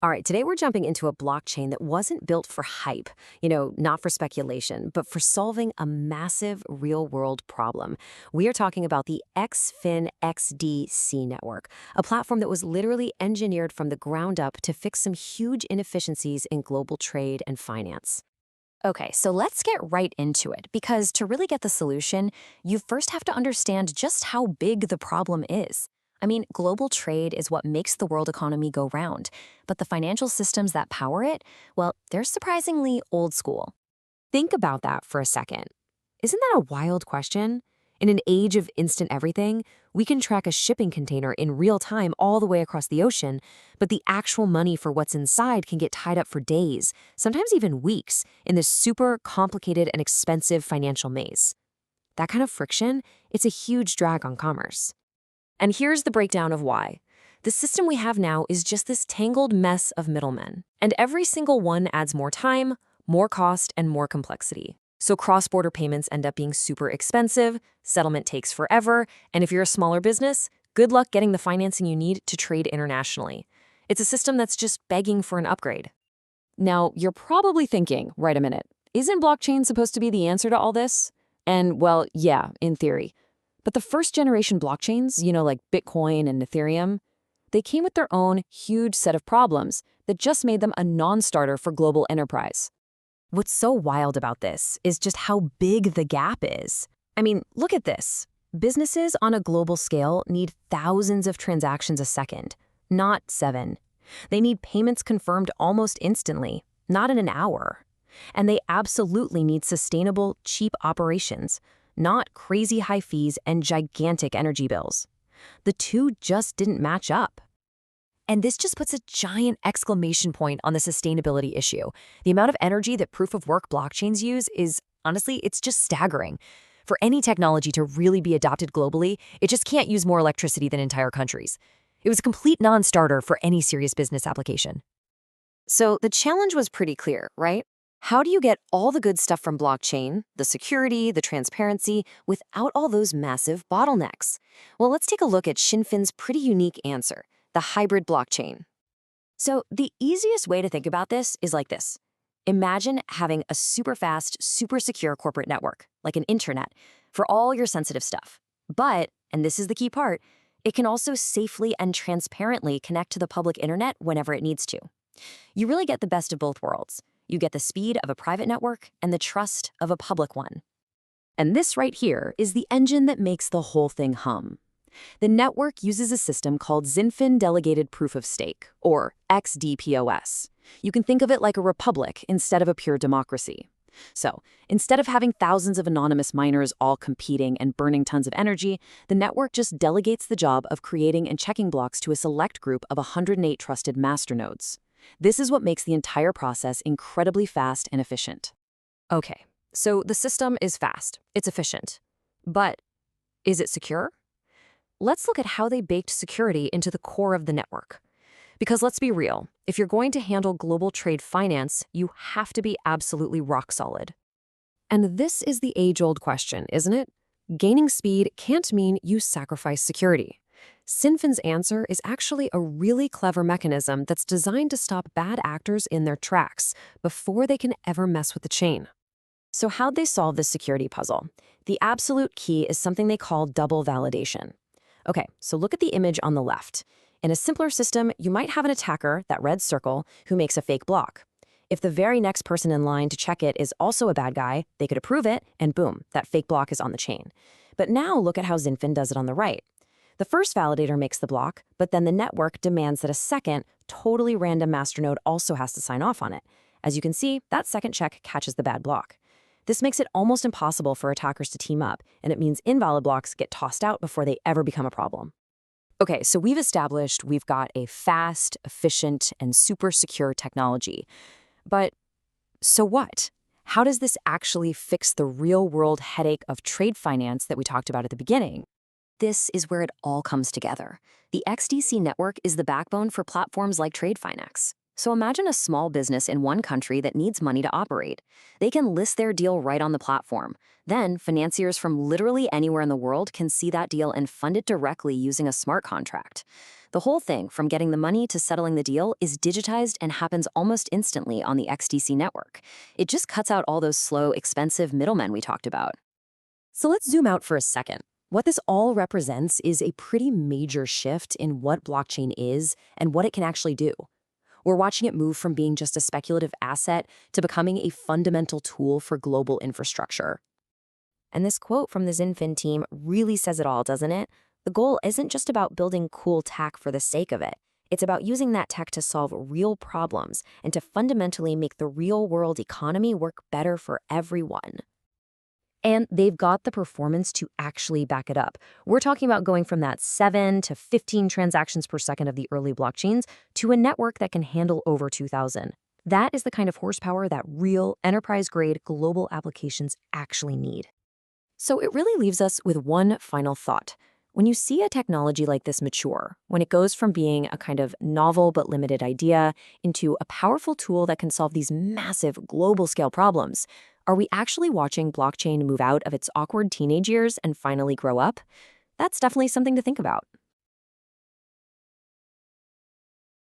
All right, today we're jumping into a blockchain that wasn't built for hype, not for speculation, but for solving a massive real-world problem. We are talking about the XFin XDC Network, a platform that was literally engineered from the ground up to fix some huge inefficiencies in global trade and finance. Okay, so let's get right into it, because to really get the solution, you first have to understand just how big the problem is. I mean, global trade is what makes the world economy go round, but the financial systems that power it, well, they're surprisingly old school. Think about that for a second. Isn't that a wild question? In an age of instant everything, we can track a shipping container in real time all the way across the ocean, but the actual money for what's inside can get tied up for days, sometimes even weeks, in this super complicated and expensive financial maze. That kind of friction, it's a huge drag on commerce. And here's the breakdown of why. The system we have now is just this tangled mess of middlemen, and every single one adds more time, more cost, and more complexity. So cross-border payments end up being super expensive, settlement takes forever, and if you're a smaller business, good luck getting the financing you need to trade internationally. It's a system that's just begging for an upgrade. Now, you're probably thinking, wait a minute, isn't blockchain supposed to be the answer to all this? And, well, yeah, in theory. But the first-generation blockchains, like Bitcoin and Ethereum, they came with their own huge set of problems that just made them a non-starter for global enterprise. What's so wild about this is just how big the gap is. I mean, look at this. Businesses on a global scale need thousands of transactions a second, not 7. They need payments confirmed almost instantly, not in an hour. And they absolutely need sustainable, cheap operations, not crazy high fees and gigantic energy bills. The two just didn't match up. And this just puts a giant exclamation point on the sustainability issue. The amount of energy that proof-of-work blockchains use is, honestly, it's just staggering. For any technology to really be adopted globally, it just can't use more electricity than entire countries. It was a complete non-starter for any serious business application. So the challenge was pretty clear, right? How do you get all the good stuff from blockchain, the security, the transparency, without all those massive bottlenecks? Well, let's take a look at Shinfin's pretty unique answer: the hybrid blockchain. So the easiest way to think about this is like this. Imagine having a super fast, super secure corporate network, like an intranet, for all your sensitive stuff. But, and this is the key part, it can also safely and transparently connect to the public internet whenever it needs to. You really get the best of both worlds. You get the speed of a private network and the trust of a public one. And this right here is the engine that makes the whole thing hum. The network uses a system called XinFin Delegated Proof of Stake, or XDPoS. You can think of it like a republic instead of a pure democracy. So, instead of having thousands of anonymous miners all competing and burning tons of energy, the network just delegates the job of creating and checking blocks to a select group of 108 trusted masternodes. This is what makes the entire process incredibly fast and efficient. Okay, so the system is fast, it's efficient. But is it secure? Let's look at how they baked security into the core of the network. Because let's be real, if you're going to handle global trade finance, you have to be absolutely rock solid. And this is the age-old question, isn't it? Gaining speed can't mean you sacrifice security. XinFin's answer is actually a really clever mechanism that's designed to stop bad actors in their tracks before they can ever mess with the chain. So how'd they solve this security puzzle? The absolute key is something they call double validation. Okay, so look at the image on the left. In a simpler system, you might have an attacker, that red circle, who makes a fake block. If the very next person in line to check it is also a bad guy, they could approve it, and boom, that fake block is on the chain. But now look at how XinFin does it on the right. The first validator makes the block, but then the network demands that a second, totally random masternode also has to sign off on it. As you can see, that second check catches the bad block. This makes it almost impossible for attackers to team up, and it means invalid blocks get tossed out before they ever become a problem. Okay, so we've established we've got a fast, efficient, and super secure technology. But so what? How does this actually fix the real-world headache of trade finance that we talked about at the beginning? This is where it all comes together. The XDC network is the backbone for platforms like TradeFinex. So imagine a small business in one country that needs money to operate. They can list their deal right on the platform. Then financiers from literally anywhere in the world can see that deal and fund it directly using a smart contract. The whole thing, from getting the money to settling the deal, is digitized and happens almost instantly on the XDC network. It just cuts out all those slow, expensive middlemen we talked about. So let's zoom out for a second. What this all represents is a pretty major shift in what blockchain is and what it can actually do. We're watching it move from being just a speculative asset to becoming a fundamental tool for global infrastructure. And this quote from the Zinfin team really says it all, doesn't it? The goal isn't just about building cool tech for the sake of it. It's about using that tech to solve real problems and to fundamentally make the real-world economy work better for everyone. And they've got the performance to actually back it up. We're talking about going from that 7 to 15 transactions per second of the early blockchains to a network that can handle over 2,000. That is the kind of horsepower that real, enterprise-grade global applications actually need. So it really leaves us with one final thought. When you see a technology like this mature, when it goes from being a kind of novel but limited idea into a powerful tool that can solve these massive global-scale problems, are we actually watching blockchain move out of its awkward teenage years and finally grow up? That's definitely something to think about.